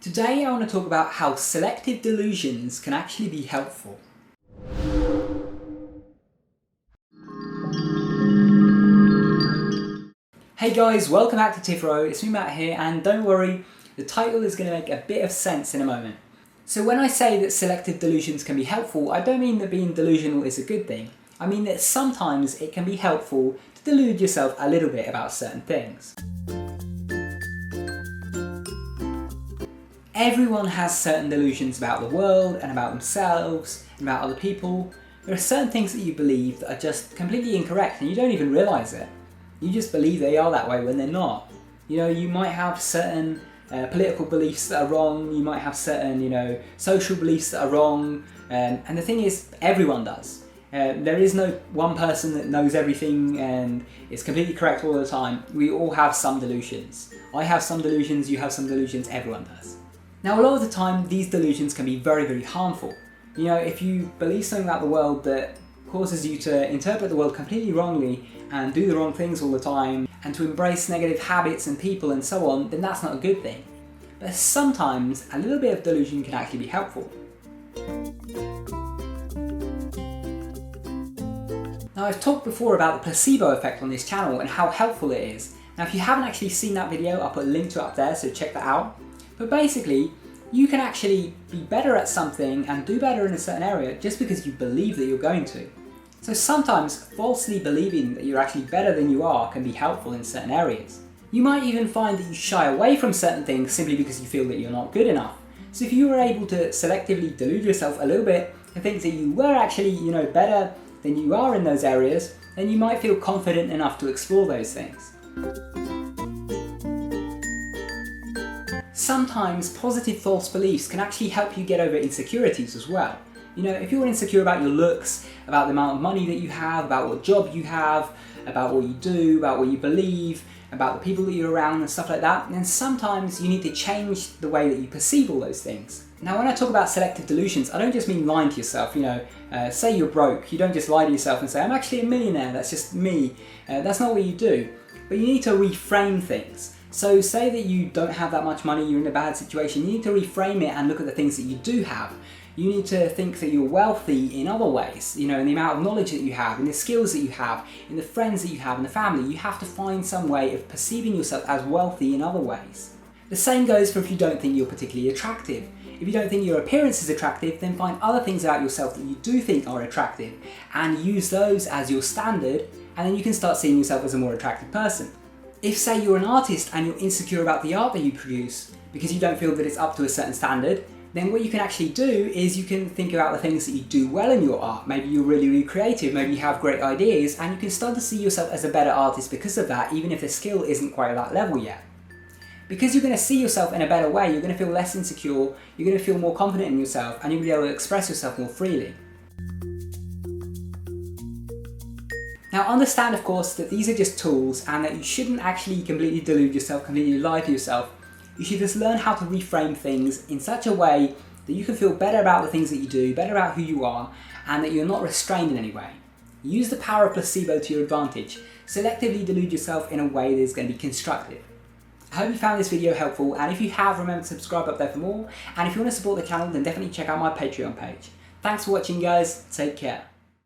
Today I want to talk about how selective delusions can actually be helpful. Hey guys, welcome back to Tipharot. It's me Matt here, and don't worry, the title is going to make a bit of sense in a moment. So when I say that selective delusions can be helpful, I don't mean that being delusional is a good thing. I mean that sometimes it can be helpful to delude yourself a little bit about certain things. Everyone has certain delusions about the world and about themselves and about other people. There are certain things that you believe that are just completely incorrect and you don't even realise it. You just believe they are that way when they're not. You know, you might have certain political beliefs that are wrong, you might have certain, social beliefs that are wrong, and the thing is, everyone does. There is no one person that knows everything and is completely correct all the time. We all have some delusions. I have some delusions, you have some delusions, everyone does. Now, a lot of the time, these delusions can be very, very harmful. You know, if you believe something about the world that causes you to interpret the world completely wrongly and do the wrong things all the time and to embrace negative habits and people and so on, then that's not a good thing. But sometimes a little bit of delusion can actually be helpful. Now, I've talked before about the Percy Bo Effect on this channel and how helpful it is. Now, if you haven't actually seen that video, I'll put a link to it up there, so check that out. But basically, you can actually be better at something and do better in a certain area just because you believe that you're going to. So sometimes falsely believing that you're actually better than you are can be helpful in certain areas. You might even find that you shy away from certain things simply because you feel that you're not good enough. So if you were able to selectively delude yourself a little bit and think that you were actually, better than you are in those areas, then you might feel confident enough to explore those things. Sometimes positive false beliefs can actually help you get over insecurities as well. You know, if you're insecure about your looks, about the amount of money that you have, about what job you have, about what you do, about what you believe, about the people that you're around and stuff like that, then sometimes you need to change the way that you perceive all those things. Now, when I talk about selective delusions, I don't just mean lying to yourself. Say you're broke, you don't just lie to yourself and say, I'm actually a millionaire, that's just me. That's not what you do. But you need to reframe things. So say that you don't have that much money, you're in a bad situation, you need to reframe it and look at the things that you do have. You need to think that you're wealthy in other ways, in the amount of knowledge that you have, in the skills that you have, in the friends that you have, in the family. You have to find some way of perceiving yourself as wealthy in other ways. The same goes for if you don't think you're particularly attractive. If you don't think your appearance is attractive, then find other things about yourself that you do think are attractive and use those as your standard, and then you can start seeing yourself as a more attractive person. If, say, you're an artist and you're insecure about the art that you produce because you don't feel that it's up to a certain standard, then what you can actually do is you can think about the things that you do well in your art. Maybe you're really, really creative, maybe you have great ideas, and you can start to see yourself as a better artist because of that, even if the skill isn't quite at that level yet. Because you're going to see yourself in a better way, you're going to feel less insecure, you're going to feel more confident in yourself, and you'll be able to express yourself more freely. Now, understand, of course, that these are just tools and that you shouldn't actually completely delude yourself, completely lie to yourself. You should just learn how to reframe things in such a way that you can feel better about the things that you do, better about who you are, and that you're not restrained in any way. Use the power of placebo to your advantage. Selectively delude yourself in a way that is going to be constructive. I hope you found this video helpful, and if you have, remember to subscribe up there for more. And if you want to support the channel, then definitely check out my Patreon page. Thanks for watching, guys. Take care.